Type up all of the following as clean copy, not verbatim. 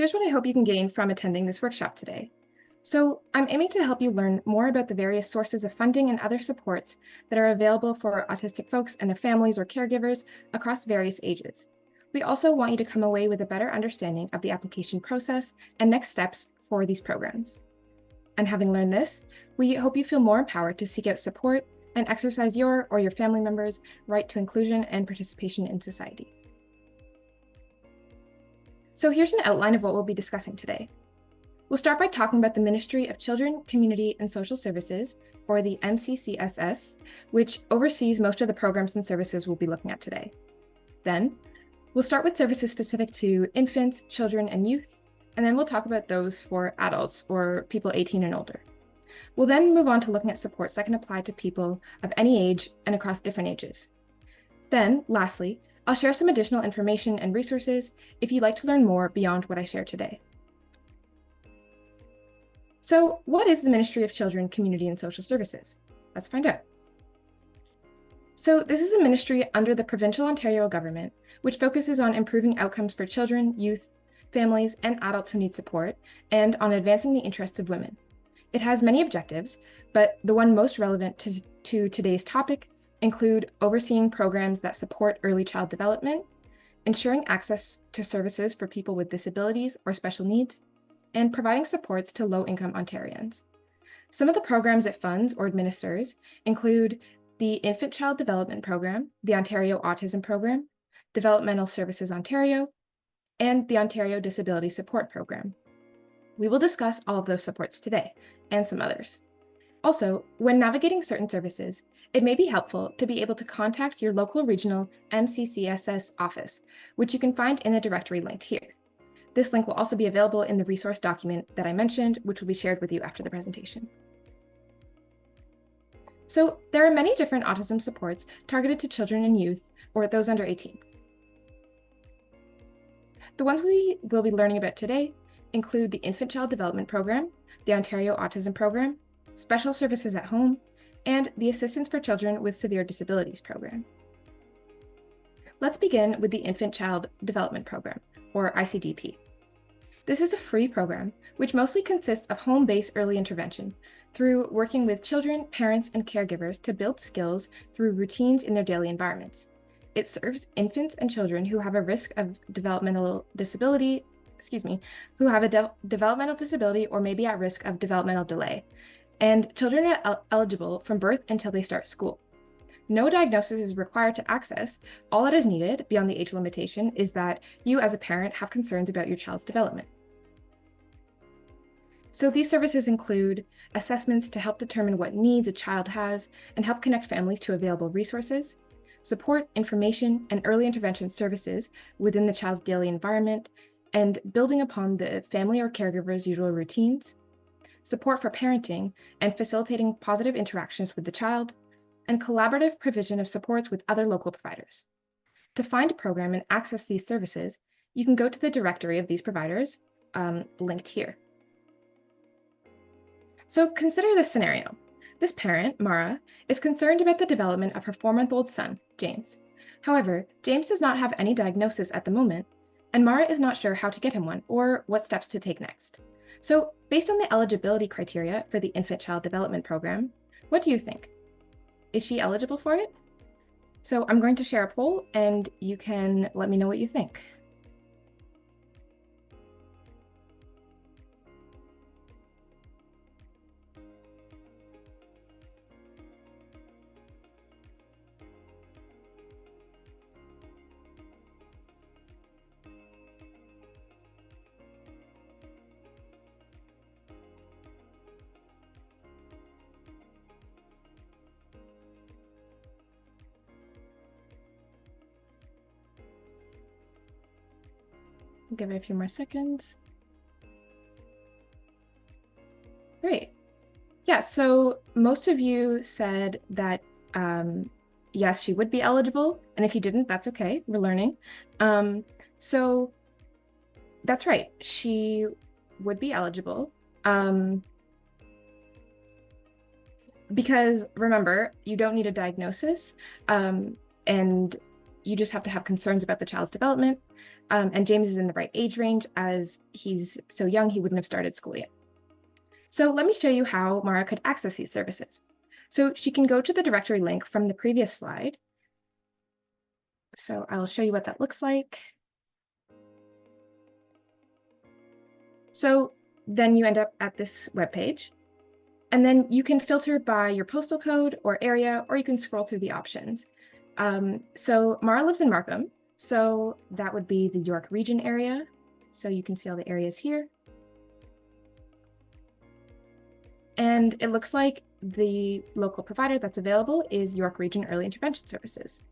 here's what I hope you can gain from attending this workshop today. So I'm aiming to help you learn more about the various sources of funding and other supports that are available for autistic folks and their families or caregivers across various ages. We also want you to come away with a better understanding of the application process and next steps for these programs. And having learned this, we hope you feel more empowered to seek out support and exercise your or your family members' right to inclusion and participation in society. So here's an outline of what we'll be discussing today. We'll start by talking about the Ministry of Children, Community and Social Services, or the MCCSS, which oversees most of the programs and services we'll be looking at today. Then, we'll start with services specific to infants, children, and youth, and then we'll talk about those for adults or people 18 and older. We'll then move on to looking at supports that can apply to people of any age and across different ages. Then, lastly, I'll share some additional information and resources if you'd like to learn more beyond what I share today. So, what is the Ministry of Children, Community and Social Services? Let's find out. So, this is a ministry under the provincial Ontario government, which focuses on improving outcomes for children, youth, families, and adults who need support, and on advancing the interests of women. It has many objectives, but the one most relevant to today's topic include overseeing programs that support early child development, ensuring access to services for people with disabilities or special needs, and providing supports to low-income Ontarians. Some of the programs it funds or administers include the Infant Child Development Program, the Ontario Autism Program, Developmental Services Ontario, and the Ontario Disability Support Program. We will discuss all of those supports today, and some others. Also, when navigating certain services, it may be helpful to be able to contact your local regional MCCSS office, which you can find in the directory linked here. This link will also be available in the resource document that I mentioned, which will be shared with you after the presentation. So there are many different autism supports targeted to children and youth, or those under 18. The ones we will be learning about today include the Infant Child Development Program, the Ontario Autism Program, Special Services at Home, and the Assistance for Children with Severe Disabilities Program. Let's begin with the Infant Child Development Program, or ICDP. This is a free program, which mostly consists of home-based early intervention through working with children, parents, and caregivers to build skills through routines in their daily environments. It serves infants and children who have a risk of developmental disability, developmental disability or may be at risk of developmental delay, and children are eligible from birth until they start school. No diagnosis is required to access. All that is needed beyond the age limitation is that you as a parent have concerns about your child's development. So these services include assessments to help determine what needs a child has and help connect families to available resources, support, information, and early intervention services within the child's daily environment, and building upon the family or caregiver's usual routines, support for parenting and facilitating positive interactions with the child, and collaborative provision of supports with other local providers. To find a program and access these services, you can go to the directory of these providers, linked here. So consider this scenario. This parent, Mara, is concerned about the development of her 4-month-old son, James. However, James does not have any diagnosis at the moment, and Mara is not sure how to get him one or what steps to take next. So, based on the eligibility criteria for the Infant Child Development Program, what do you think? Is she eligible for it? So I'm going to share a poll and you can let me know what you think. Give it a few more seconds. Great. Yeah, so most of you said that yes, she would be eligible, and if you didn't, that's okay, we're learning. So that's right, she would be eligible. Because remember, you don't need a diagnosis, and you just have to have concerns about the child's development. and James is in the right age range as he's so young he wouldn't have started school yet. So let me show you how Mara could access these services. So she can go to the directory link from the previous slide. So I'll show you what that looks like. So then you end up at this webpage, and then you can filter by your postal code or area, or you can scroll through the options. So Mara lives in Markham, so that would be the York Region area. So you can see all the areas here. And it looks like the local provider that's available is York Region Early Intervention Services.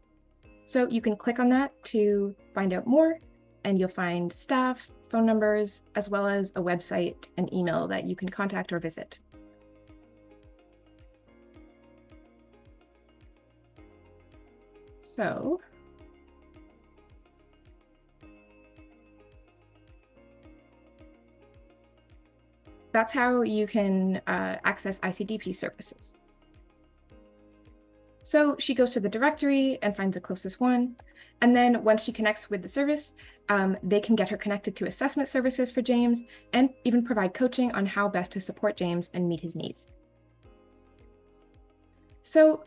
So you can click on that to find out more, and you'll find staff, phone numbers, as well as a website and email that you can contact or visit. So that's how you can access ICDP services. So she goes to the directory and finds the closest one. And then once she connects with the service, they can get her connected to assessment services for James and even provide coaching on how best to support James and meet his needs. So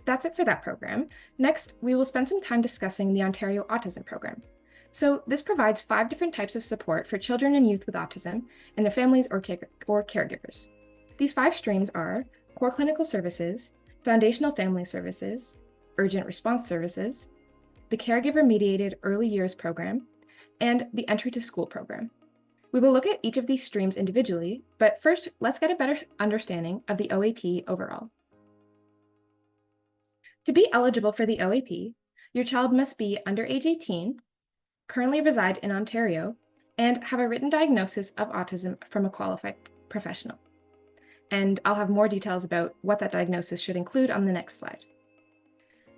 that's it for that program. Next, we will spend some time discussing the Ontario Autism Program. So this provides 5 different types of support for children and youth with autism and their families or caregivers. These 5 streams are core clinical services, foundational family services, urgent response services, the caregiver-mediated early years program, and the entry to school program. We will look at each of these streams individually, but first, let's get a better understanding of the OAP overall. To be eligible for the OAP, your child must be under age 18, currently reside in Ontario, and have a written diagnosis of autism from a qualified professional. And I'll have more details about what that diagnosis should include on the next slide.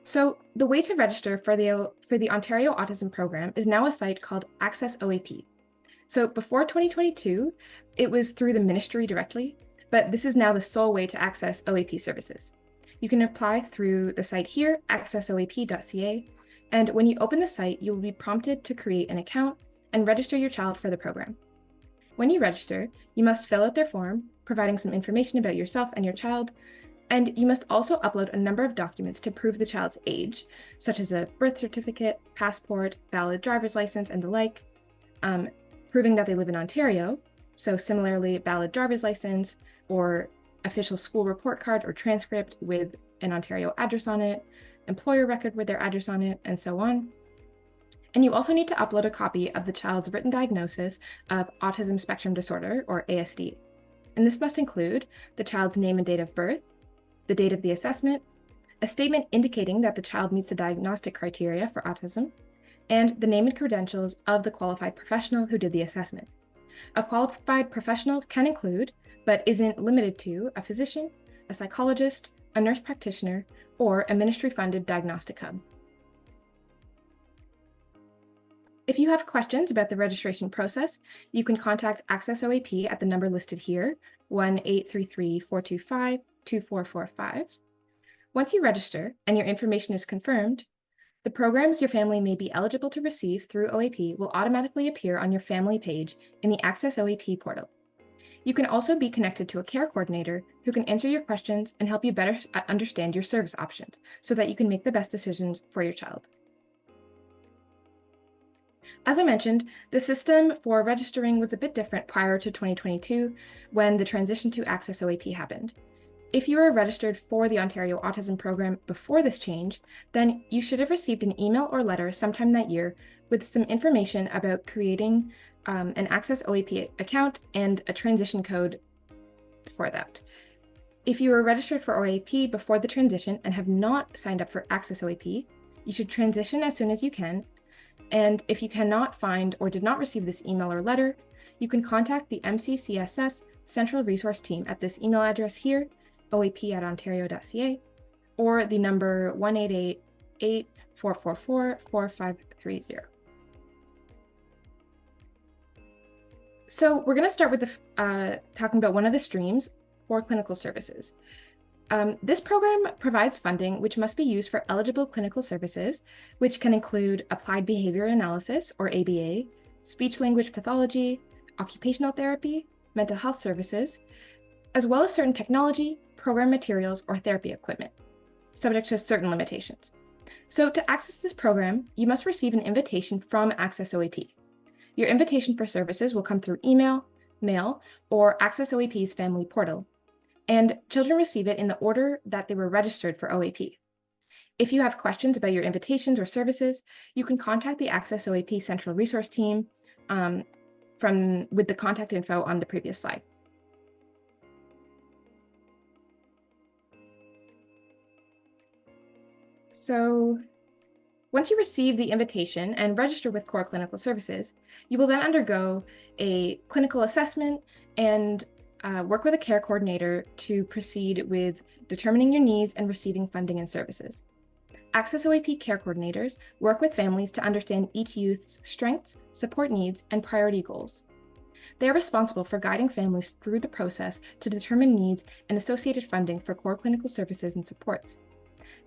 So the way to register for the Ontario Autism Program is now a site called Access OAP. So before 2022, it was through the ministry directly, but this is now the sole way to access OAP services. You can apply through the site here, accessoap.ca, and when you open the site, you will be prompted to create an account and register your child for the program. When you register, you must fill out their form, providing some information about yourself and your child, and you must also upload a number of documents to prove the child's age, such as a birth certificate, passport, valid driver's license, and the like, proving that they live in Ontario, so similarly, valid driver's license or official school report card or transcript with an Ontario address on it, employer record with their address on it, and so on. And you also need to upload a copy of the child's written diagnosis of autism spectrum disorder, or ASD. And this must include the child's name and date of birth, the date of the assessment, a statement indicating that the child meets the diagnostic criteria for autism, and the name and credentials of the qualified professional who did the assessment. A qualified professional can include, but isn't limited to, a physician, a psychologist, a nurse practitioner, or a ministry-funded diagnostic hub. If you have questions about the registration process, you can contact Access OAP at the number listed here, 1-833-425-2445. Once you register and your information is confirmed, the programs your family may be eligible to receive through OAP will automatically appear on your family page in the Access OAP portal. You can also be connected to a care coordinator who can answer your questions and help you better understand your service options so that you can make the best decisions for your child. As I mentioned, the system for registering was a bit different prior to 2022 when the transition to Access OAP happened. If you were registered for the Ontario Autism Program before this change, then you should have received an email or letter sometime that year with some information about creating an Access OAP account and a transition code for that. If you were registered for OAP before the transition and have not signed up for Access OAP, you should transition as soon as you can. And if you cannot find or did not receive this email or letter, you can contact the MCCSS Central Resource Team at this email address here, oap@ontario.ca, or the number 1-888-444-4530. So we're going to start with talking about one of the streams, core clinical services. This program provides funding which must be used for eligible clinical services, which can include applied behavior analysis, or ABA, speech-language pathology, occupational therapy, mental health services, as well as certain technology, program materials, or therapy equipment, subject to certain limitations. So to access this program, you must receive an invitation from Access OAP. Your invitation for services will come through email, mail, or Access OAP's family portal, and children receive it in the order that they were registered for OAP. If you have questions about your invitations or services, you can contact the Access OAP Central Resource Team with the contact info on the previous slide. So once you receive the invitation and register with Core Clinical Services, you will then undergo a clinical assessment and work with a care coordinator to proceed with determining your needs and receiving funding and services. Access OAP care coordinators work with families to understand each youth's strengths, support needs, and priority goals. They are responsible for guiding families through the process to determine needs and associated funding for core clinical services and supports.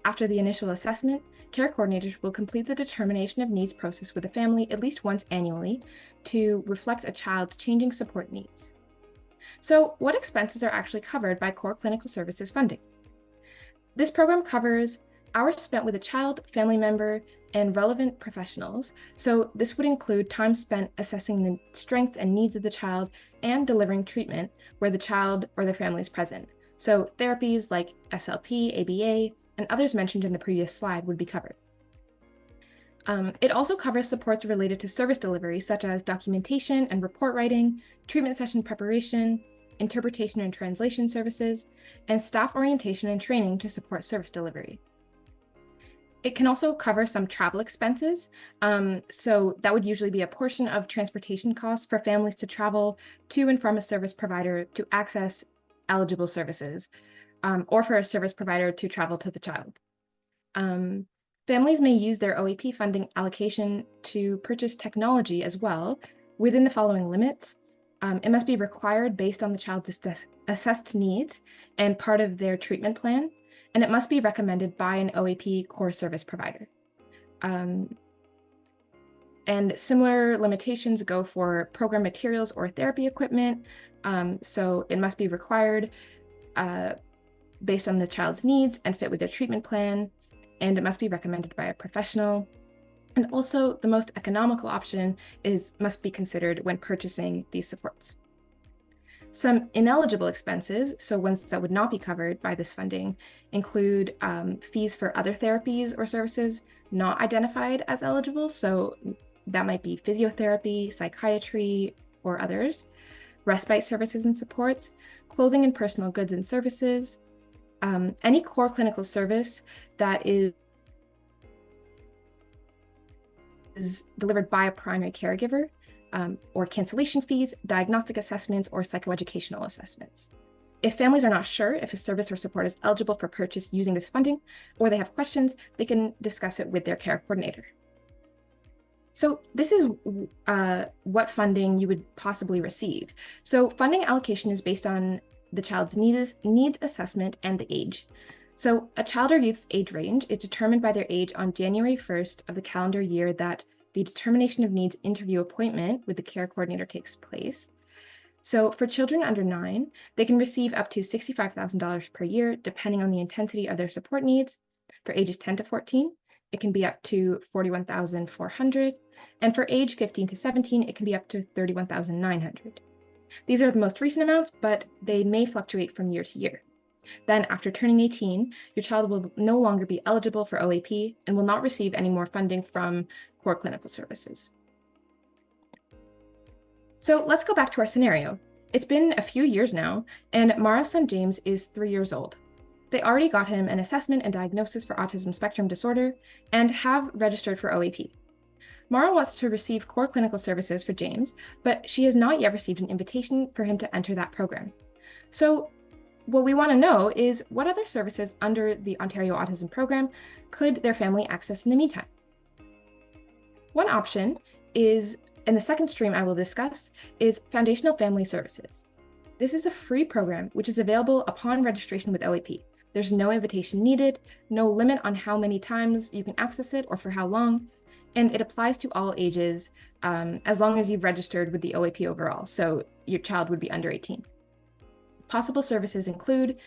After the initial assessment, care coordinators will complete the determination of needs process with a family at least once annually to reflect a child's changing support needs. So, what expenses are actually covered by core clinical services funding? This program covers hours spent with a child, family member, and relevant professionals. So this would include time spent assessing the strengths and needs of the child and delivering treatment where the child or their family is present. So therapies like SLP, ABA, and others mentioned in the previous slide would be covered. It also covers supports related to service delivery, such as documentation and report writing, treatment session preparation, interpretation and translation services, and staff orientation and training to support service delivery. It can also cover some travel expenses. So that would usually be a portion of transportation costs for families to travel to and from a service provider to access eligible services, or for a service provider to travel to the child. Families may use their OAP funding allocation to purchase technology as well within the following limits. It must be required based on the child's assessed needs and part of their treatment plan, and it must be recommended by an OAP core service provider. And similar limitations go for program materials or therapy equipment. So it must be required based on the child's needs and fit with their treatment plan, and it must be recommended by a professional. And also the most economical option must be considered when purchasing these supports. Some ineligible expenses, so ones that would not be covered by this funding, include fees for other therapies or services not identified as eligible. So that might be physiotherapy, psychiatry, or others, respite services and supports, clothing and personal goods and services, any core clinical service that is delivered by a primary caregiver, or cancellation fees, diagnostic assessments, or psychoeducational assessments. If families are not sure if a service or support is eligible for purchase using this funding, or they have questions, they can discuss it with their care coordinator. So this is what funding you would possibly receive. So funding allocation is based on the child's needs assessment and the age. So a child or youth's age range is determined by their age on January 1st of the calendar year that the determination of needs interview appointment with the care coordinator takes place. So for children under 9, they can receive up to $65,000 per year, depending on the intensity of their support needs. For ages 10 to 14, it can be up to $41,400. And for age 15 to 17, it can be up to $31,900. These are the most recent amounts, but they may fluctuate from year to year. Then after turning 18, your child will no longer be eligible for OAP and will not receive any more funding from core clinical services. So let's go back to our scenario. It's been a few years now, and Mara's son James is 3 years old. They already got him an assessment and diagnosis for autism spectrum disorder and have registered for OAP. Mara wants to receive core clinical services for James, but she has not yet received an invitation for him to enter that program. So what we want to know is what other services under the Ontario Autism Program could their family access in the meantime? One option is, and the second stream I will discuss, is Foundational Family Services. This is a free program which is available upon registration with OAP, There's no invitation needed, no limit on how many times you can access it or for how long, and it applies to all ages as long as you've registered with the OAP overall, so your child would be under 18. Possible services include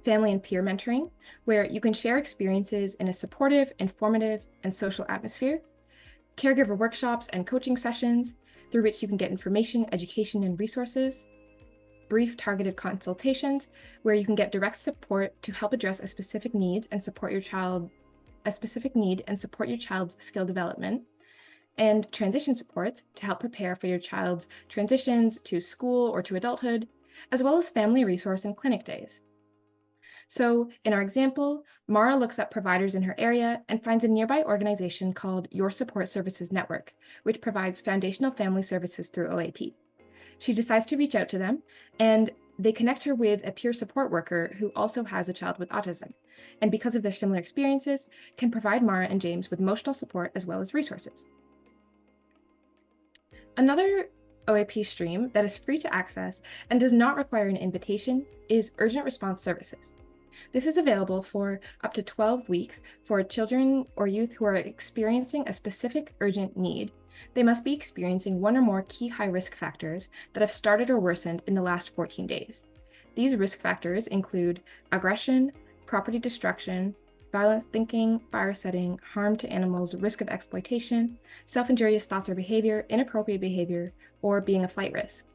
family and peer mentoring, where you can share experiences in a supportive, informative, and social atmosphere, caregiver workshops and coaching sessions, through which you can get information, education, and resources, brief targeted consultations, where you can get direct support to help address a specific need and support your child's skill development, and transition supports to help prepare for your child's transitions to school or to adulthood, as well as family resource and clinic days. So in our example, Mara looks up providers in her area and finds a nearby organization called Your Support Services Network, which provides foundational family services through OAP. She decides to reach out to them, and they connect her with a peer support worker who also has a child with autism, and because of their similar experiences, can provide Mara and James with emotional support as well as resources. Another OAP stream that is free to access and does not require an invitation is urgent response services. This is available for up to 12 weeks for children or youth who are experiencing a specific urgent need. They must be experiencing one or more key high-risk factors that have started or worsened in the last 14 days. These risk factors include aggression, property destruction, violent thinking, fire setting, harm to animals, risk of exploitation, self-injurious thoughts or behavior, inappropriate behavior, or being a flight risk.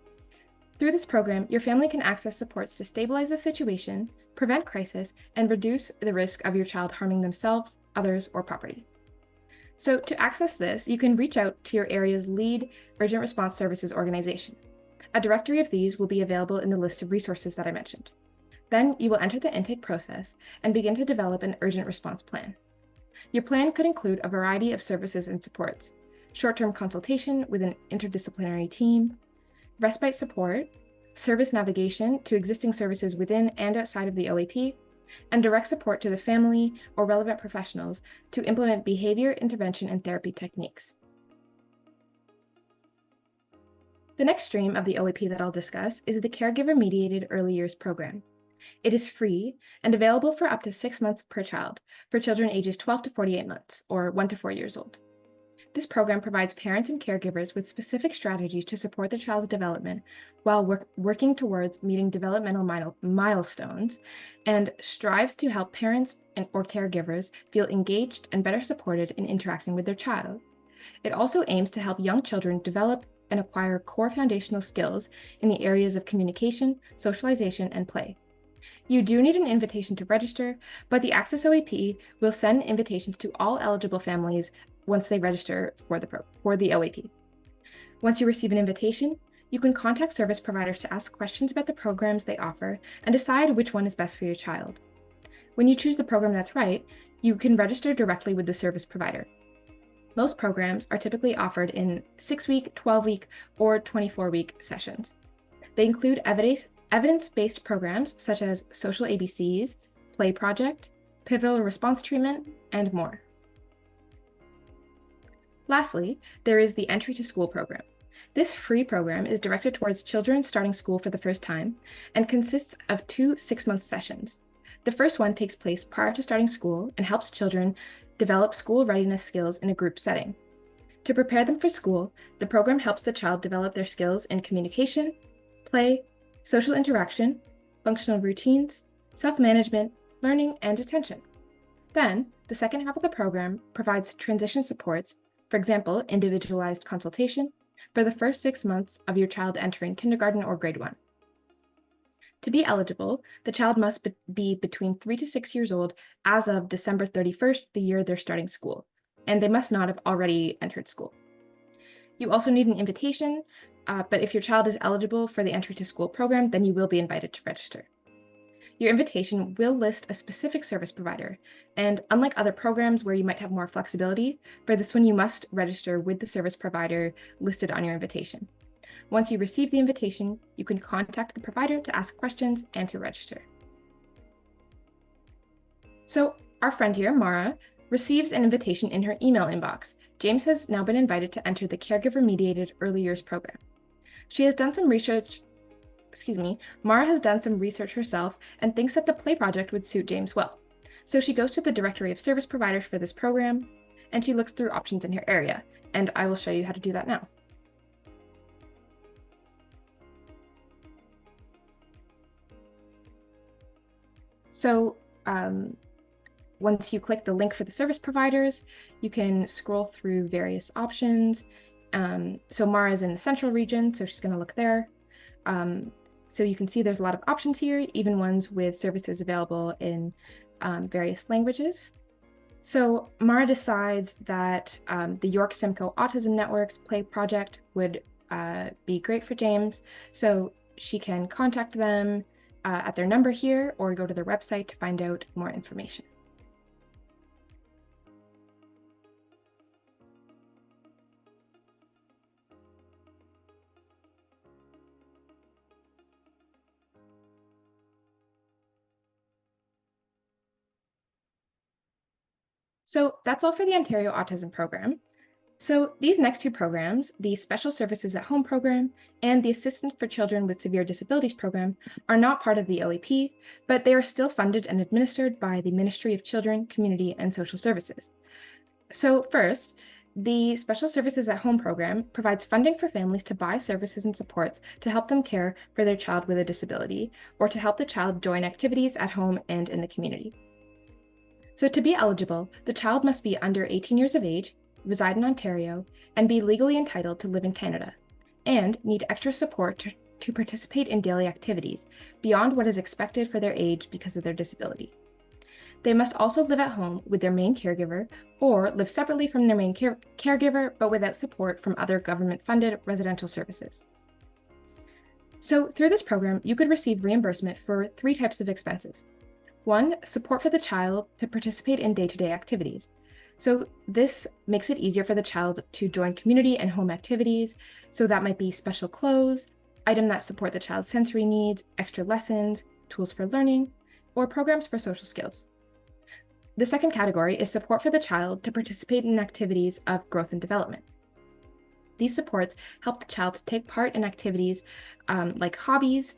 Through this program, your family can access supports to stabilize the situation, prevent crisis, and reduce the risk of your child harming themselves, others, or property. So to access this, you can reach out to your area's lead urgent response services organization. A directory of these will be available in the list of resources that I mentioned. Then you will enter the intake process and begin to develop an urgent response plan. Your plan could include a variety of services and supports: short-term consultation with an interdisciplinary team, respite support, service navigation to existing services within and outside of the OAP, and direct support to the family or relevant professionals to implement behavior, intervention, and therapy techniques. The next stream of the OAP that I'll discuss is the Caregiver-Mediated Early Years Program. It is free and available for up to 6 months per child for children ages 12 to 48 months, or 1 to 4 years old. This program provides parents and caregivers with specific strategies to support their child's development while working towards meeting developmental milestones, and strives to help parents or caregivers feel engaged and better supported in interacting with their child. It also aims to help young children develop and acquire core foundational skills in the areas of communication, socialization, and play. You do need an invitation to register, but the Access OAP will send invitations to all eligible families once they register for the OAP. Once you receive an invitation, you can contact service providers to ask questions about the programs they offer and decide which one is best for your child. When you choose the program that's right, you can register directly with the service provider. Most programs are typically offered in 6-week, 12-week, or 24-week sessions. They include evidence-based programs such as social ABCs, play project, pivotal response treatment, and more. Lastly, there is the Entry to School program. This free program is directed towards children starting school for the first time and consists of 2 6-month sessions. The first one takes place prior to starting school and helps children develop school readiness skills in a group setting. To prepare them for school, the program helps the child develop their skills in communication, play, social interaction, functional routines, self-management, learning, and attention. Then, the second half of the program provides transition supports, for example, individualized consultation, for the first 6 months of your child entering kindergarten or grade 1. To be eligible, the child must be between 3 to 6 years old as of December 31st, the year they're starting school, and they must not have already entered school. You also need an invitation, but if your child is eligible for the Entry to School program, then you will be invited to register. Your invitation will list a specific service provider, and unlike other programs where you might have more flexibility, for this one you must register with the service provider listed on your invitation. Once you receive the invitation, you can contact the provider to ask questions and to register. So our friend here, Mara, receives an invitation in her email inbox. James has now been invited to enter the Caregiver-Mediated Early Years program. She has done some research Mara has done some research herself and thinks that the play project would suit James well. So she goes to the directory of service providers for this program, and she looks through options in her area, and I will show you how to do that now. So once you click the link for the service providers, you can scroll through various options. So Mara is in the central region, so she's going to look there. So you can see there's a lot of options here, even ones with services available in various languages. So Mara decides that the York Simcoe Autism Network's play project would be great for James, so she can contact them at their number here or go to their website to find out more information. So that's all for the Ontario Autism Program. So these next two programs, the Special Services at Home program and the Assistance for Children with Severe Disabilities program, are not part of the OAP, but they are still funded and administered by the Ministry of Children, Community and Social Services. So first, the Special Services at Home program provides funding for families to buy services and supports to help them care for their child with a disability, or to help the child join activities at home and in the community. So to be eligible, the child must be under 18 years of age, reside in Ontario, and be legally entitled to live in Canada, and need extra support to participate in daily activities beyond what is expected for their age because of their disability. They must also live at home with their main caregiver or live separately from their main caregiver but without support from other government-funded residential services. So through this program, you could receive reimbursement for 3 types of expenses. 1, support for the child to participate in day-to-day activities. So this makes it easier for the child to join community and home activities. So that might be special clothes, items that support the child's sensory needs, extra lessons, tools for learning, or programs for social skills. The second category is support for the child to participate in activities of growth and development. These supports help the child to take part in activities like hobbies,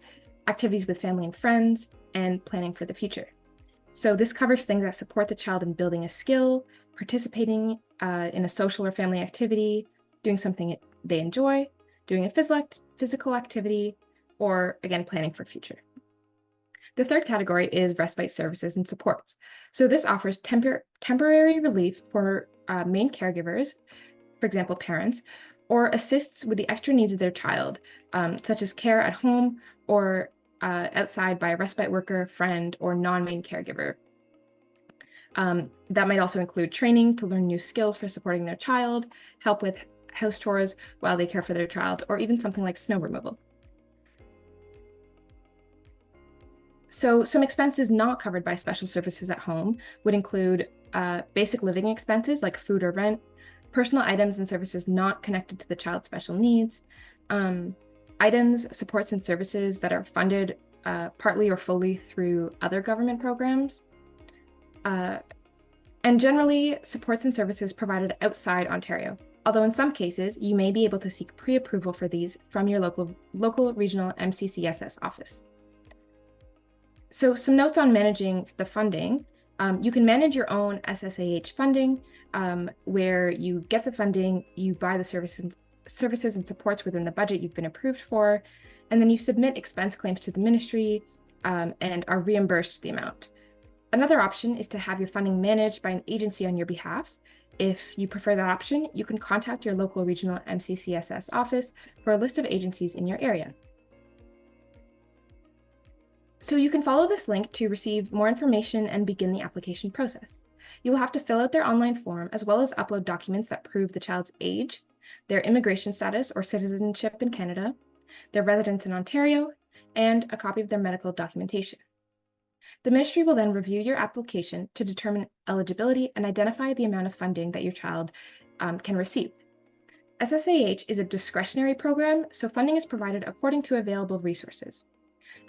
activities with family and friends, and planning for the future. So this covers things that support the child in building a skill, participating in a social or family activity, doing something they enjoy, doing a physical activity, or again, planning for future. The third category is respite services and supports. So this offers temporary relief for main caregivers, for example, parents, or assists with the extra needs of their child, such as care at home or outside by a respite worker, friend, or non-main caregiver. That might also include training to learn new skills for supporting their child, help with house chores while they care for their child, or even something like snow removal. So some expenses not covered by special services at home would include basic living expenses like food or rent, personal items and services not connected to the child's special needs, items, supports, and services that are funded partly or fully through other government programs, and generally supports and services provided outside Ontario, although in some cases you may be able to seek pre-approval for these from your local regional MCCSS office. So some notes on managing the funding. You can manage your own SSAH funding, where you get the funding, you buy the services and supports within the budget you've been approved for, and then you submit expense claims to the ministry and are reimbursed the amount. Another option is to have your funding managed by an agency on your behalf. If you prefer that option, you can contact your local regional MCCSS office for a list of agencies in your area. So you can follow this link to receive more information and begin the application process. You will have to fill out their online form as well as upload documents that prove the child's age, their immigration status or citizenship in Canada, their residence in Ontario, and a copy of their medical documentation. The ministry will then review your application to determine eligibility and identify the amount of funding that your child can receive. SSAH is a discretionary program, so funding is provided according to available resources.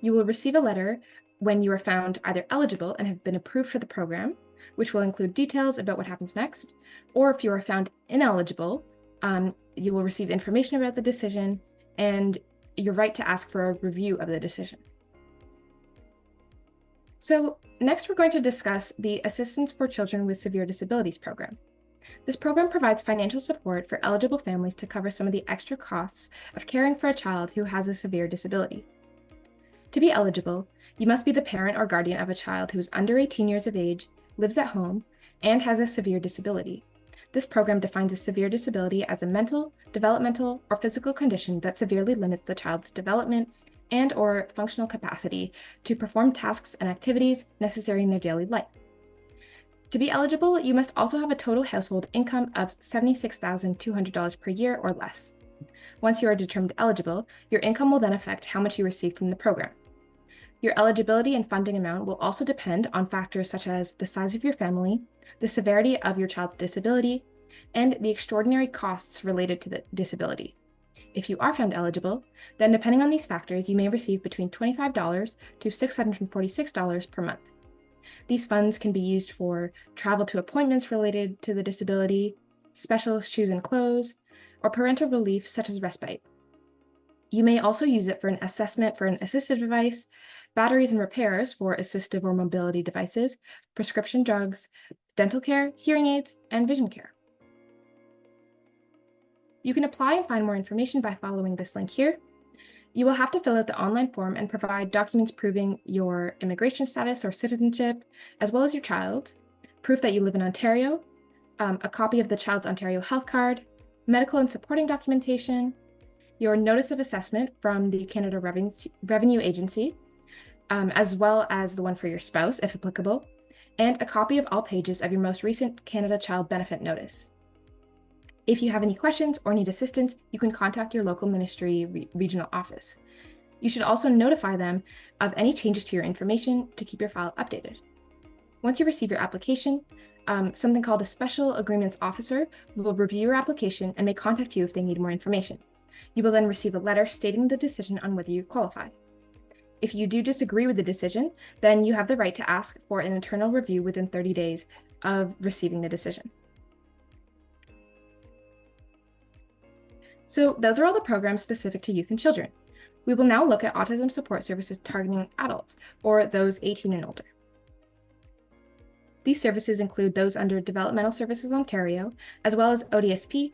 You will receive a letter when you are found either eligible and have been approved for the program, which will include details about what happens next, or if you are found ineligible, you will receive information about the decision, and your right to ask for a review of the decision. So next, we're going to discuss the Assistance for Children with Severe Disabilities program. This program provides financial support for eligible families to cover some of the extra costs of caring for a child who has a severe disability. To be eligible, you must be the parent or guardian of a child who is under 18 years of age, lives at home, and has a severe disability. This program defines a severe disability as a mental, developmental, or physical condition that severely limits the child's development and/or functional capacity to perform tasks and activities necessary in their daily life. To be eligible, you must also have a total household income of $76,200 per year or less. Once you are determined eligible, your income will then affect how much you receive from the program. Your eligibility and funding amount will also depend on factors such as the size of your family, the severity of your child's disability, and the extraordinary costs related to the disability. If you are found eligible, then depending on these factors, you may receive between $25 to $646 per month. These funds can be used for travel to appointments related to the disability, special shoes and clothes, or parental relief such as respite. You may also use it for an assessment for an assistive device, batteries and repairs for assistive or mobility devices, prescription drugs, dental care, hearing aids, and vision care. You can apply and find more information by following this link here. You will have to fill out the online form and provide documents proving your immigration status or citizenship, as well as your child, proof that you live in Ontario, a copy of the child's Ontario health card, medical and supporting documentation, your notice of assessment from the Canada Revenue Agency, as well as the one for your spouse, if applicable, and a copy of all pages of your most recent Canada Child Benefit Notice. If you have any questions or need assistance, you can contact your local ministry regional office. You should also notify them of any changes to your information to keep your file updated. Once you receive your application, something called a Special Agreements Officer will review your application and may contact you if they need more information. You will then receive a letter stating the decision on whether you qualify. If you do disagree with the decision, then you have the right to ask for an internal review within 30 days of receiving the decision. So those are all the programs specific to youth and children. We will now look at autism support services targeting adults, or those 18 and older. These services include those under Developmental Services Ontario, as well as ODSP,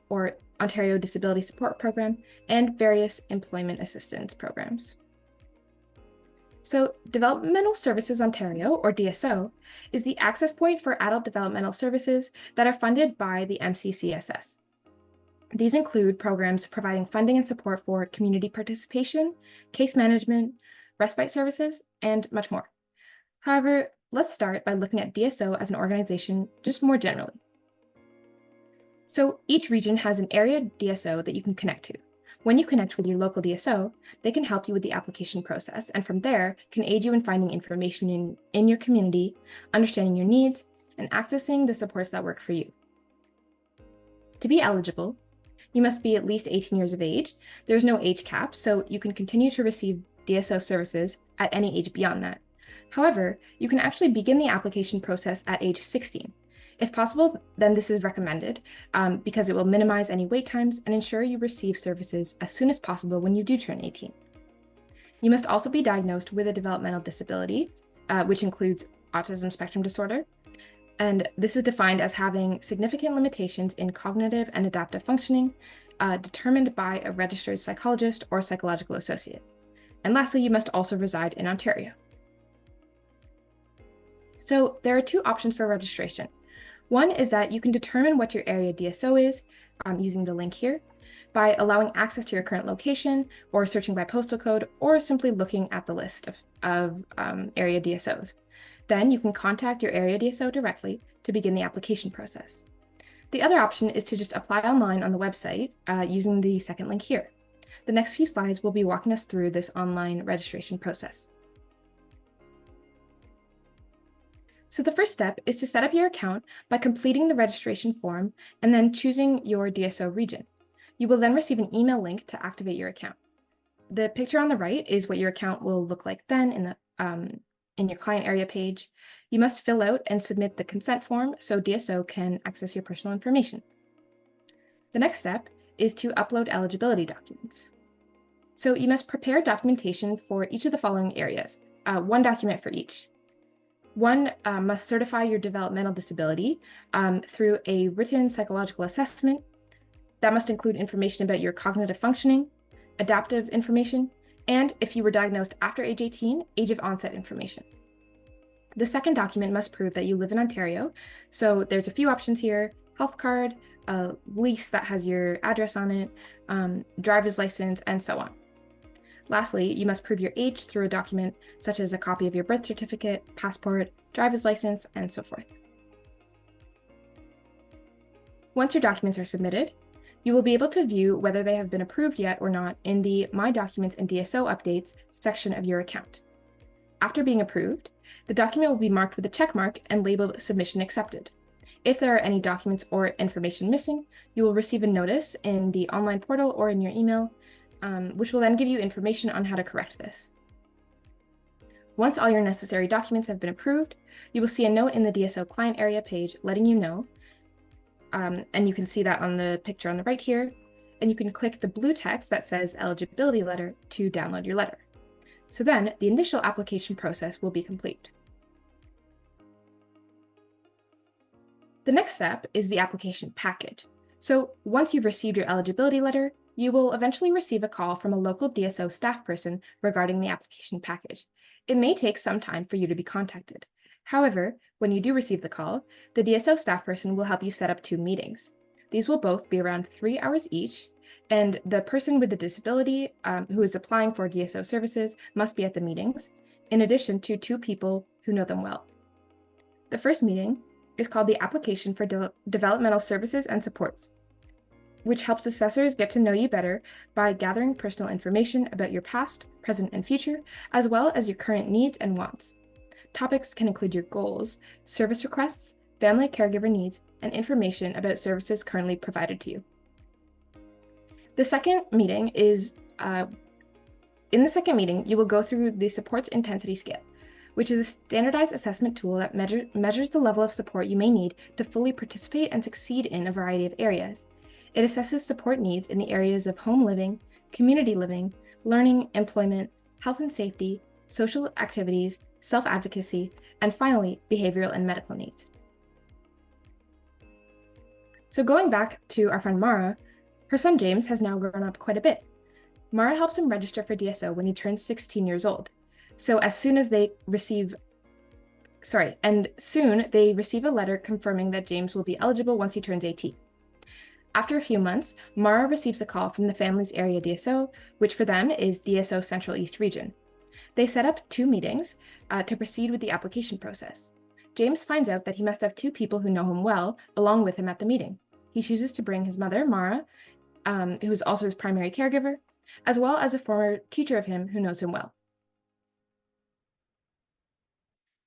or Ontario Disability Support Program, and various employment assistance programs. So Developmental Services Ontario, or DSO, is the access point for adult developmental services that are funded by the MCCSS. These include programs providing funding and support for community participation, case management, respite services, and much more. However, let's start by looking at DSO as an organization just more generally. So each region has an area DSO that you can connect to. When you connect with your local DSO, they can help you with the application process, and from there can aid you in finding information in your community, understanding your needs, and accessing the supports that work for you. To be eligible, you must be at least 18 years of age. There's no age cap, so you can continue to receive DSO services at any age beyond that. However, you can actually begin the application process at age 16. If possible, then this is recommended because it will minimize any wait times and ensure you receive services as soon as possible when you do turn 18. You must also be diagnosed with a developmental disability, which includes autism spectrum disorder, and this is defined as having significant limitations in cognitive and adaptive functioning, determined by a registered psychologist or psychological associate. And lastly, you must also reside in Ontario. So there are two options for registration. One is that you can determine what your area DSO is using the link here by allowing access to your current location or searching by postal code or simply looking at the list of area DSOs. Then you can contact your area DSO directly to begin the application process. The other option is to just apply online on the website using the second link here. The next few slides will be walking us through this online registration process. So the first step is to set up your account by completing the registration form and then choosing your DSO region. You will then receive an email link to activate your account. The picture on the right is what your account will look like then in your client area page. You must fill out and submit the consent form so DSO can access your personal information. The next step is to upload eligibility documents. So you must prepare documentation for each of the following areas, one document for each. One must certify your developmental disability through a written psychological assessment. That must include information about your cognitive functioning, adaptive information, and if you were diagnosed after age 18, age of onset information. The second document must prove that you live in Ontario. So there's a few options here: health card, a lease that has your address on it, driver's license, and so on. Lastly, you must prove your age through a document such as a copy of your birth certificate, passport, driver's license, and so forth. Once your documents are submitted, you will be able to view whether they have been approved yet or not in the My Documents and DSO Updates section of your account. After being approved, the document will be marked with a check mark and labeled Submission Accepted. If there are any documents or information missing, you will receive a notice in the online portal or in your email, which will then give you information on how to correct this. Once all your necessary documents have been approved, you will see a note in the DSO client area page letting you know, and you can see that on the picture on the right here, and you can click the blue text that says Eligibility Letter to download your letter. So then the initial application process will be complete. The next step is the application package. So once you've received your eligibility letter, you will eventually receive a call from a local DSO staff person regarding the application package. It may take some time for you to be contacted. However, when you do receive the call, the DSO staff person will help you set up 2 meetings. These will both be around 3 hours each, and the person with the disability who is applying for DSO services must be at the meetings, in addition to 2 people who know them well. The first meeting is called the Application for Developmental Services and Supports, which helps assessors get to know you better by gathering personal information about your past, present, and future, as well as your current needs and wants. Topics can include your goals, service requests, family caregiver needs, and information about services currently provided to you. The second meeting is, in the second meeting, you will go through the Supports Intensity Scale, which is a standardized assessment tool that measures the level of support you may need to fully participate and succeed in a variety of areas. It assesses support needs in the areas of home living, community living, learning, employment, health and safety, social activities, self-advocacy, and finally, behavioral and medical needs. So going back to our friend Mara, her son James has now grown up quite a bit. Mara helps him register for DSO when he turns 16 years old. So soon they receive a letter confirming that James will be eligible once he turns 18. After a few months, Mara receives a call from the family's area DSO, which for them is DSO Central East Region. They set up 2 meetings to proceed with the application process. James finds out that he must have 2 people who know him well along with him at the meeting. He chooses to bring his mother, Mara, who is also his primary caregiver, as well as a former teacher of him who knows him well.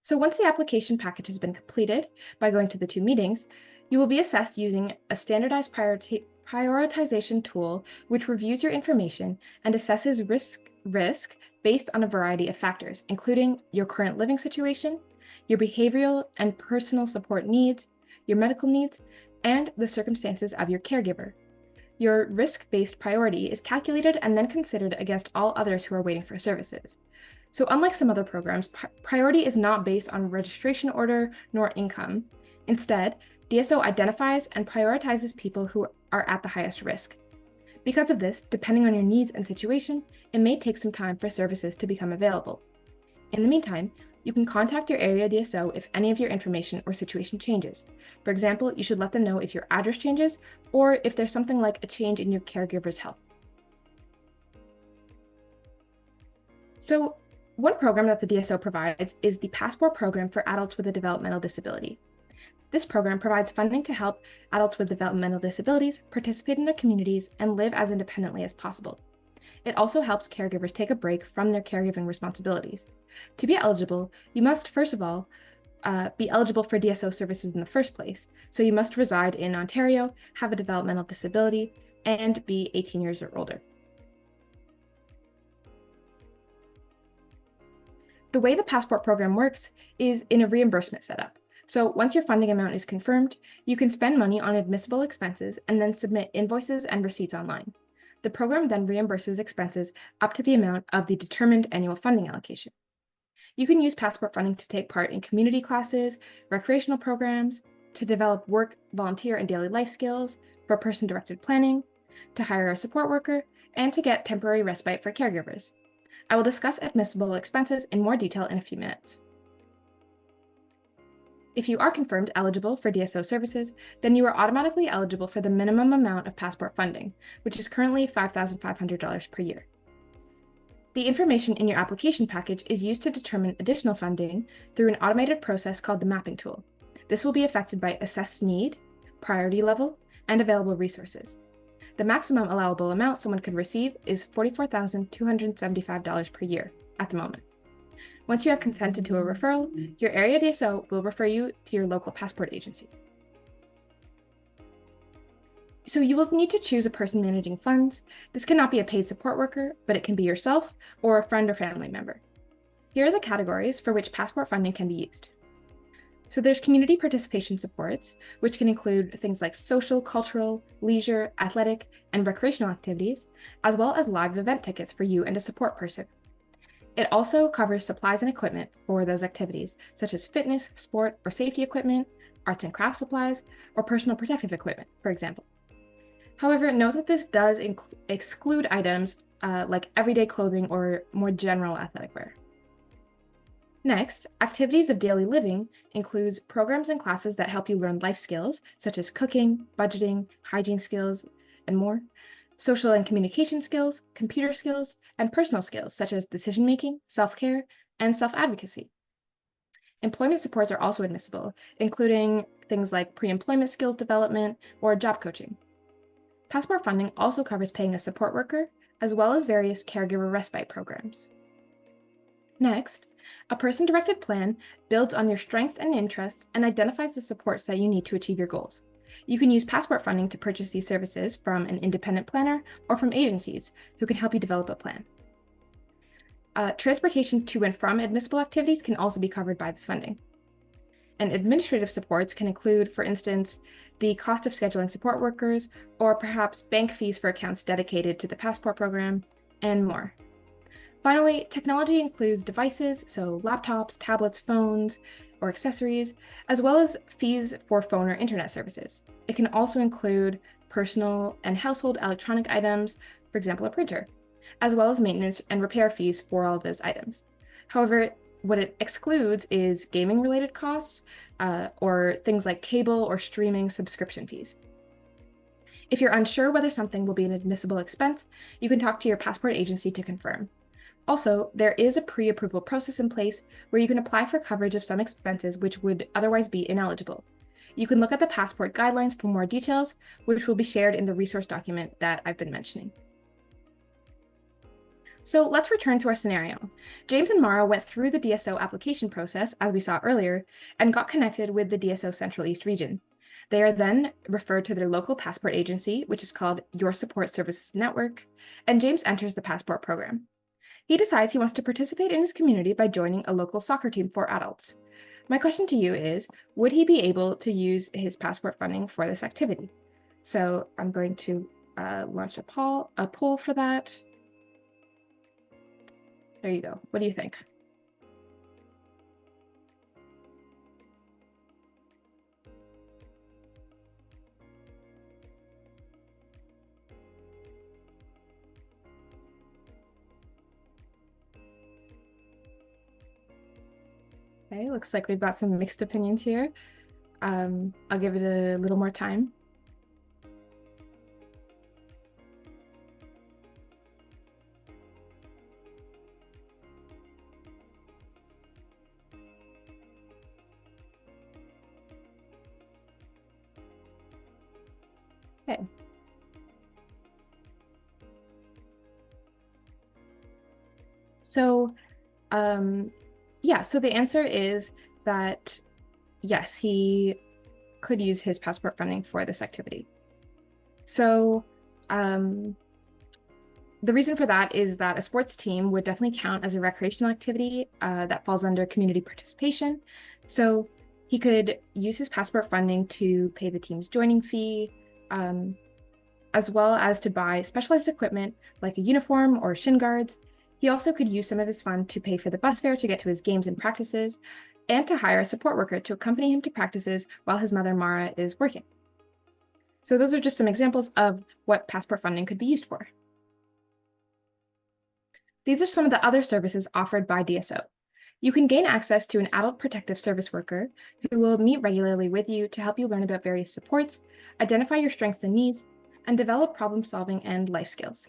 So once the application package has been completed by going to the 2 meetings, you will be assessed using a standardized prioritization tool which reviews your information and assesses risk based on a variety of factors, including your current living situation, your behavioral and personal support needs, your medical needs, and the circumstances of your caregiver. Your risk-based priority is calculated and then considered against all others who are waiting for services. So unlike some other programs, priority is not based on registration order nor income. Instead, DSO identifies and prioritizes people who are at the highest risk. Because of this, depending on your needs and situation, it may take some time for services to become available. In the meantime, you can contact your area DSO if any of your information or situation changes. For example, you should let them know if your address changes or if there's something like a change in your caregiver's health. So, one program that the DSO provides is the Passport Program for adults with a developmental disability. This program provides funding to help adults with developmental disabilities participate in their communities and live as independently as possible. It also helps caregivers take a break from their caregiving responsibilities. To be eligible, you must, first of all, be eligible for DSO services in the first place. So you must reside in Ontario, have a developmental disability, and be 18 years or older. The way the Passport program works is in a reimbursement setup. So once your funding amount is confirmed, you can spend money on admissible expenses and then submit invoices and receipts online. The program then reimburses expenses up to the amount of the determined annual funding allocation. You can use passport funding to take part in community classes, recreational programs, to develop work, volunteer, and daily life skills, for person-directed planning, to hire a support worker, and to get temporary respite for caregivers. I will discuss admissible expenses in more detail in a few minutes. If you are confirmed eligible for DSO services, then you are automatically eligible for the minimum amount of passport funding, which is currently $5,500 per year. The information in your application package is used to determine additional funding through an automated process called the mapping tool. This will be affected by assessed need, priority level, and available resources. The maximum allowable amount someone could receive is $44,275 per year at the moment. Once you have consented to a referral, your area DSO will refer you to your local passport agency. So you will need to choose a person managing funds. This cannot be a paid support worker, but it can be yourself or a friend or family member. Here are the categories for which passport funding can be used. So there's community participation supports, which can include things like social, cultural, leisure, athletic, and recreational activities, as well as live event tickets for you and a support person. It also covers supplies and equipment for those activities, such as fitness, sport, or safety equipment, arts and craft supplies, or personal protective equipment, for example. However, note that this does exclude items like everyday clothing or more general athletic wear. Next, activities of daily living includes programs and classes that help you learn life skills, such as cooking, budgeting, hygiene skills, and more, social and communication skills, computer skills, and personal skills, such as decision-making, self-care, and self-advocacy. Employment supports are also admissible, including things like pre-employment skills development or job coaching. Passport funding also covers paying a support worker, as well as various caregiver respite programs. Next, a person-directed plan builds on your strengths and interests and identifies the supports that you need to achieve your goals. You can use passport funding to purchase these services from an independent planner or from agencies who can help you develop a plan. Transportation to and from admissible activities can also be covered by this funding. And administrative supports can include, for instance, the cost of scheduling support workers, or perhaps bank fees for accounts dedicated to the passport program, and more. Finally, technology includes devices, so laptops, tablets, phones, or accessories, as well as fees for phone or internet services. It can also include personal and household electronic items, for example, a printer, as well as maintenance and repair fees for all of those items. However, what it excludes is gaming-related costs, or things like cable or streaming subscription fees. If you're unsure whether something will be an admissible expense, you can talk to your passport agency to confirm. Also, there is a pre-approval process in place where you can apply for coverage of some expenses which would otherwise be ineligible. You can look at the passport guidelines for more details, which will be shared in the resource document that I've been mentioning. So let's return to our scenario. James and Mara went through the DSO application process, as we saw earlier, and got connected with the DSO Central East region. They are then referred to their local passport agency, which is called Your Support Services Network, and James enters the passport program. He decides he wants to participate in his community by joining a local soccer team for adults. My question to you is, would he be able to use his passport funding for this activity? So I'm going to launch a poll for that. There you go. What do you think? Okay, looks like we've got some mixed opinions here. I'll give it a little more time. Okay. So, yeah, so the answer is that yes, he could use his passport funding for this activity. So, the reason for that is that a sports team would definitely count as a recreational activity that falls under community participation. So he could use his passport funding to pay the team's joining fee, as well as to buy specialized equipment like a uniform or shin guards. He also could use some of his fund to pay for the bus fare to get to his games and practices, and to hire a support worker to accompany him to practices while his mother, Mara, is working. So those are just some examples of what passport funding could be used for. These are some of the other services offered by DSO. You can gain access to an adult protective service worker who will meet regularly with you to help you learn about various supports, identify your strengths and needs, and develop problem-solving and life skills.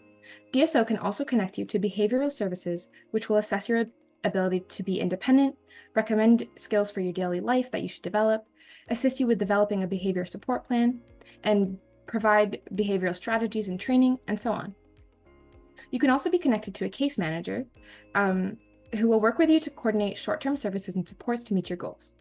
DSO can also connect you to behavioral services, which will assess your ability to be independent, recommend skills for your daily life that you should develop, assist you with developing a behavior support plan, and provide behavioral strategies and training, and so on. You can also be connected to a case manager who will work with you to coordinate short-term services and supports to meet your goals.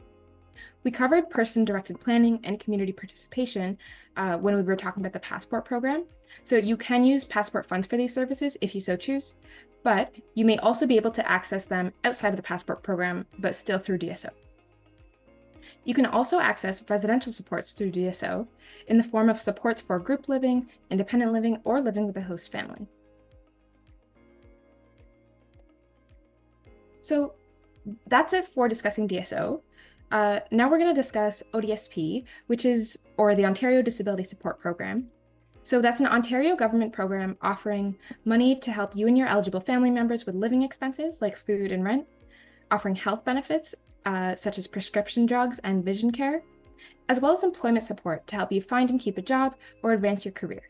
We covered person-directed planning and community participation when we were talking about the passport program. So you can use passport funds for these services if you so choose, but you may also be able to access them outside of the passport program, but still through DSO. You can also access residential supports through DSO in the form of supports for group living, independent living, or living with a host family. So that's it for discussing DSO. Now we're going to discuss ODSP, or the Ontario Disability Support Program. So that's an Ontario government program offering money to help you and your eligible family members with living expenses like food and rent, offering health benefits such as prescription drugs and vision care, as well as employment support to help you find and keep a job or advance your career.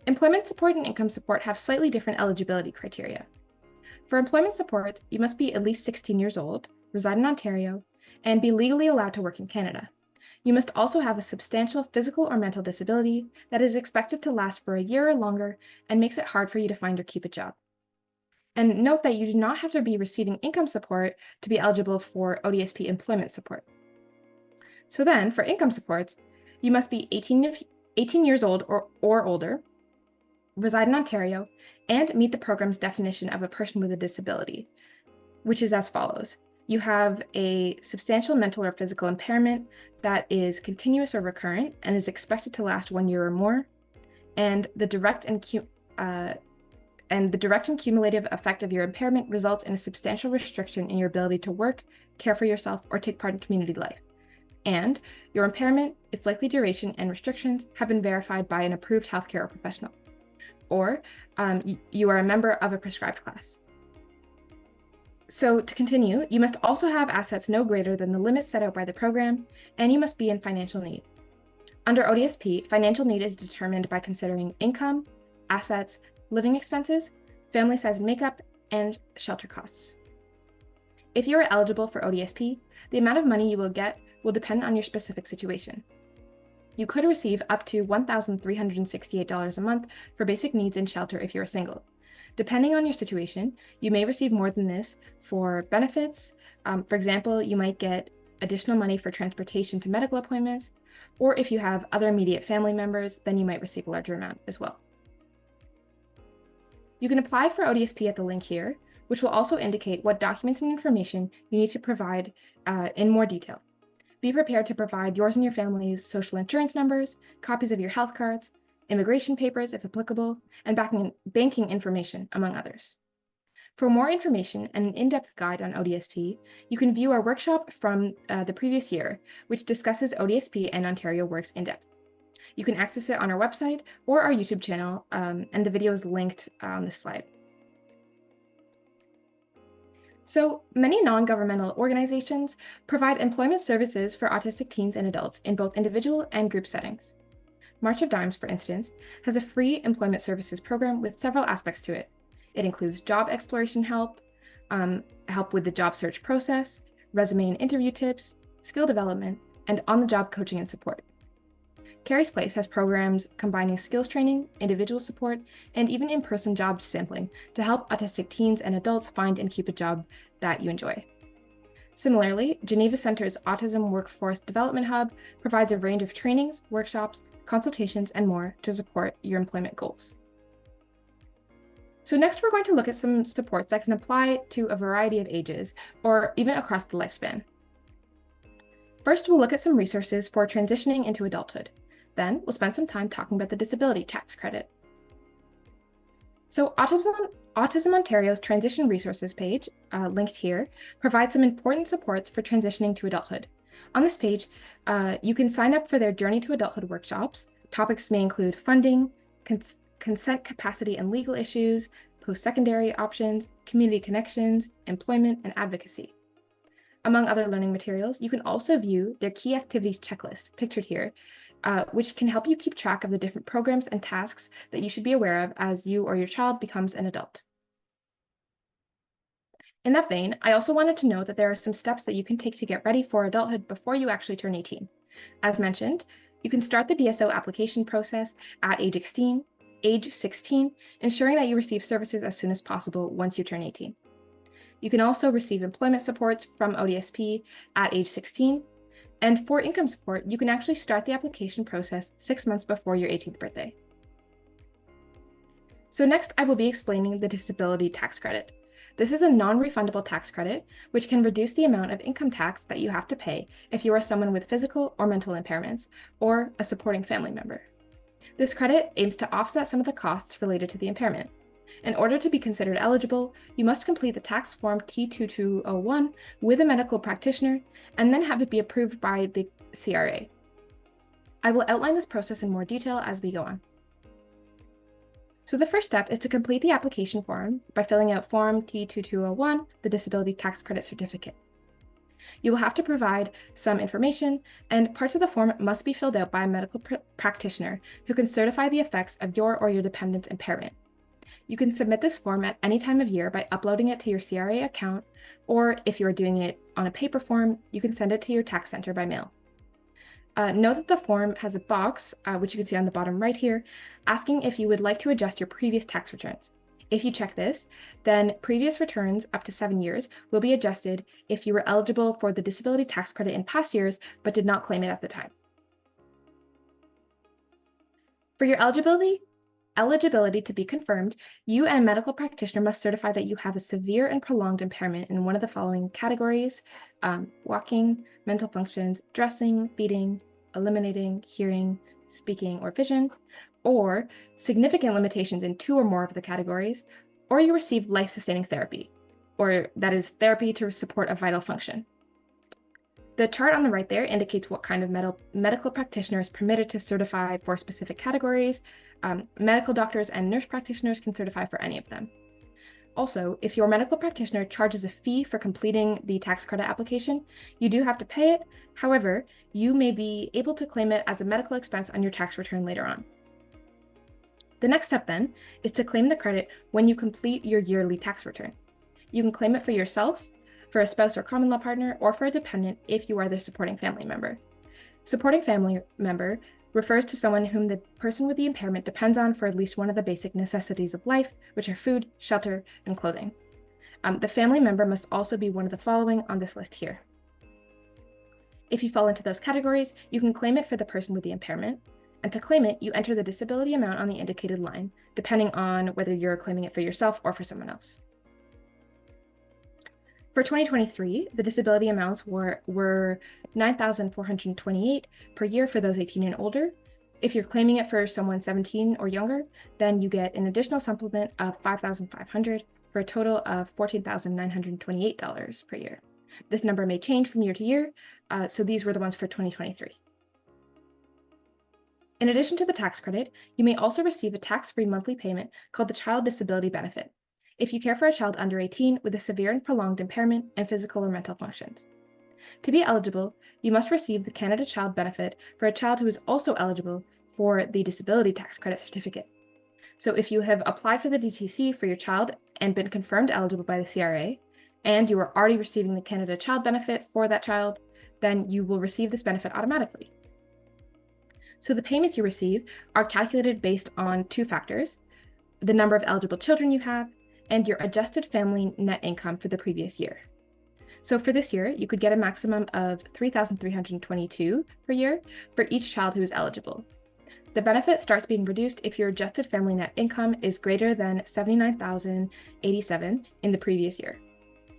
Employment support and income support have slightly different eligibility criteria. For employment support, you must be at least 16 years old, reside in Ontario, and be legally allowed to work in Canada. You must also have a substantial physical or mental disability that is expected to last for a year or longer and makes it hard for you to find or keep a job. And note that you do not have to be receiving income support to be eligible for ODSP employment support. So then, for income supports, you must be 18 years old or older, reside in Ontario, and meet the program's definition of a person with a disability, which is as follows. You have a substantial mental or physical impairment that is continuous or recurrent and is expected to last 1 year or more, and the direct and cumulative effect of your impairment results in a substantial restriction in your ability to work, care for yourself, or take part in community life. And your impairment, its likely duration, and restrictions have been verified by an approved healthcare professional, or you are a member of a prescribed class. So to continue, you must also have assets no greater than the limits set out by the program, and you must be in financial need. Under ODSP, financial need is determined by considering income, assets, living expenses, family size and makeup, and shelter costs. If you are eligible for ODSP, the amount of money you will get will depend on your specific situation. You could receive up to $1,368 a month for basic needs and shelter if you are single. Depending on your situation, you may receive more than this for benefits. For example, you might get additional money for transportation to medical appointments, or if you have other immediate family members, then you might receive a larger amount as well. You can apply for ODSP at the link here, which will also indicate what documents and information you need to provide in more detail. Be prepared to provide yours and your family's social insurance numbers, copies of your health cards, immigration papers if applicable, and banking information, among others. For more information and an in-depth guide on ODSP, you can view our workshop from the previous year, which discusses ODSP and Ontario Works in depth. You can access it on our website or our YouTube channel, and the video is linked on this slide. So many non-governmental organizations provide employment services for autistic teens and adults in both individual and group settings. March of Dimes, for instance, has a free employment services program with several aspects to it. It includes job exploration help, help with the job search process, resume and interview tips, skill development, and on-the-job coaching and support. Carrie's Place has programs combining skills training, individual support, and even in-person job sampling to help autistic teens and adults find and keep a job that you enjoy. Similarly, Geneva Center's Autism Workforce Development Hub provides a range of trainings, workshops, consultations, and more to support your employment goals. So next, we're going to look at some supports that can apply to a variety of ages, or even across the lifespan. First, we'll look at some resources for transitioning into adulthood. Then we'll spend some time talking about the disability tax credit. So Autism Ontario's Transition Resources page, linked here, provides some important supports for transitioning to adulthood. On this page, you can sign up for their Journey to Adulthood workshops. Topics may include funding, consent capacity and legal issues, post-secondary options, community connections, employment, and advocacy. Among other learning materials, you can also view their key activities checklist, pictured here, which can help you keep track of the different programs and tasks that you should be aware of as you or your child becomes an adult. In that vein, I also wanted to note that there are some steps that you can take to get ready for adulthood before you actually turn 18. As mentioned, you can start the DSO application process at age 16, ensuring that you receive services as soon as possible once you turn 18. You can also receive employment supports from ODSP at age 16, and for income support, you can actually start the application process 6 months before your 18th birthday. So next, I will be explaining the disability tax credit. This is a non-refundable tax credit, which can reduce the amount of income tax that you have to pay if you are someone with physical or mental impairments, or a supporting family member. This credit aims to offset some of the costs related to the impairment. In order to be considered eligible, you must complete the tax form T2201 with a medical practitioner and then have it be approved by the CRA. I will outline this process in more detail as we go on. So the first step is to complete the application form by filling out form T2201, the Disability Tax Credit Certificate. You will have to provide some information, and parts of the form must be filled out by a medical practitioner who can certify the effects of your or your dependent's impairment. You can submit this form at any time of year by uploading it to your CRA account, or if you're doing it on a paper form, you can send it to your tax center by mail. Note that the form has a box, which you can see on the bottom right here, asking if you would like to adjust your previous tax returns. If you check this, then previous returns up to 7 years will be adjusted if you were eligible for the disability tax credit in past years but did not claim it at the time. For your eligibility to be confirmed, you and a medical practitioner must certify that you have a severe and prolonged impairment in one of the following categories: walking, mental functions, dressing, feeding, eliminating, hearing, speaking, or vision, or significant limitations in 2 or more of the categories, or you receive life-sustaining therapy, or that is therapy to support a vital function. The chart on the right there indicates what kind of medical practitioner is permitted to certify for specific categories. Medical doctors and nurse practitioners can certify for any of them. Also, if your medical practitioner charges a fee for completing the tax credit application, you do have to pay it. However, you may be able to claim it as a medical expense on your tax return later on. The next step then is to claim the credit when you complete your yearly tax return. You can claim it for yourself, for a spouse or common law partner, or for a dependent if you are their supporting family member. Supporting family member refers to someone whom the person with the impairment depends on for at least one of the basic necessities of life, which are food, shelter, and clothing. The family member must also be one of the following on this list here. If you fall into those categories, you can claim it for the person with the impairment, and to claim it, you enter the disability amount on the indicated line, depending on whether you're claiming it for yourself or for someone else. For 2023, the disability amounts were $9,428 per year for those 18 and older. If you're claiming it for someone 17 or younger, then you get an additional supplement of $5,500 for a total of $14,928 per year. This number may change from year to year, so these were the ones for 2023. In addition to the tax credit, you may also receive a tax-free monthly payment called the Child Disability Benefit if you care for a child under 18 with a severe and prolonged impairment in physical or mental functions. To be eligible, you must receive the Canada Child Benefit for a child who is also eligible for the Disability Tax Credit Certificate. So if you have applied for the DTC for your child and been confirmed eligible by the CRA, and you are already receiving the Canada Child Benefit for that child, then you will receive this benefit automatically. So the payments you receive are calculated based on 2 factors: the number of eligible children you have, and your adjusted family net income for the previous year. So for this year, you could get a maximum of $3,322 per year for each child who is eligible. The benefit starts being reduced if your adjusted family net income is greater than $79,087 in the previous year.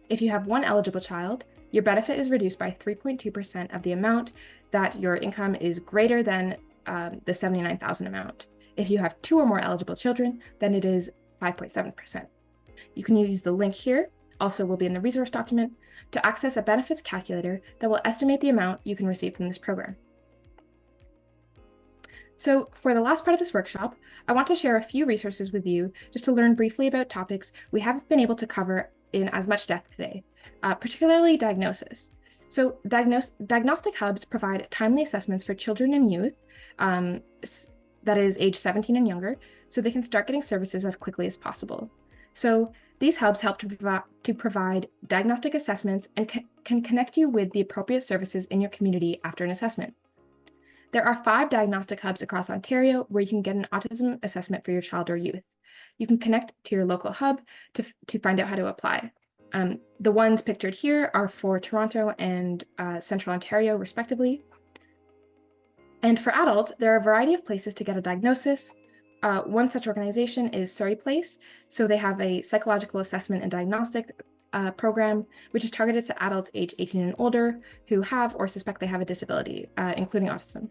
If you have one eligible child, your benefit is reduced by 3.2% of the amount that your income is greater than the $79,000 amount. If you have 2 or more eligible children, then it is 5.7%. You can use the link here, also will be in the resource document, to access a benefits calculator that will estimate the amount you can receive from this program. So for the last part of this workshop, I want to share a few resources with you just to learn briefly about topics we haven't been able to cover in as much depth today, particularly diagnosis. So diagnostic hubs provide timely assessments for children and youth, that is age 17 and younger, so they can start getting services as quickly as possible. So these hubs help to provide diagnostic assessments and can connect you with the appropriate services in your community after an assessment. There are 5 diagnostic hubs across Ontario where you can get an autism assessment for your child or youth. You can connect to your local hub to find out how to apply. The ones pictured here are for Toronto and Central Ontario, respectively. And for adults, there are a variety of places to get a diagnosis. One such organization is Surrey Place. So they have a psychological assessment and diagnostic program, which is targeted to adults age 18 and older who have or suspect they have a disability, including autism.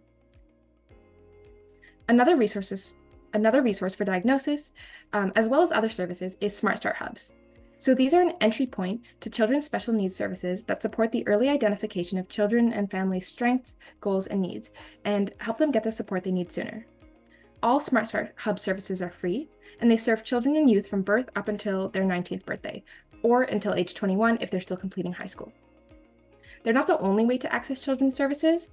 Another resource for diagnosis, as well as other services, is Smart Start hubs. So these are an entry point to children's special needs services that support the early identification of children and families' strengths, goals, and needs, and help them get the support they need sooner. All Smart Start hub services are free, and they serve children and youth from birth up until their 19th birthday, or until age 21 if they're still completing high school. They're not the only way to access children's services,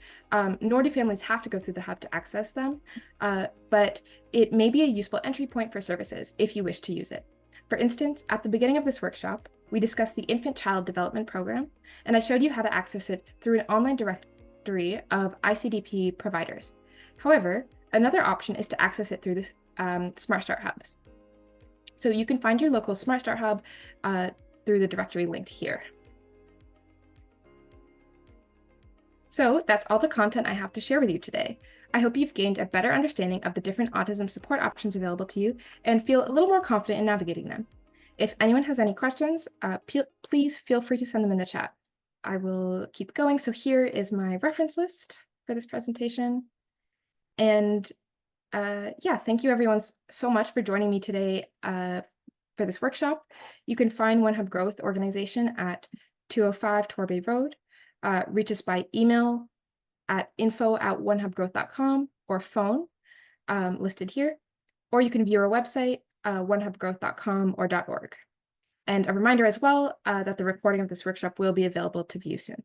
nor do families have to go through the hub to access them, but it may be a useful entry point for services if you wish to use it. For instance, at the beginning of this workshop, we discussed the Infant Child Development Program, and I showed you how to access it through an online directory of ICDP providers. However, another option is to access it through the Smart Start hubs. So you can find your local Smart Start hub through the directory linked here. So that's all the content I have to share with you today. I hope you've gained a better understanding of the different autism support options available to you and feel a little more confident in navigating them. If anyone has any questions, please feel free to send them in the chat. I will keep going. So here is my reference list for this presentation. And yeah, thank you everyone so much for joining me today for this workshop. You can find OneHub Growth Organization at 205 Torbay Road. Reach us by email at info@onehubgrowth.com or phone listed here, or you can view our website, onehubgrowth.com or .org. And a reminder as well that the recording of this workshop will be available to view soon.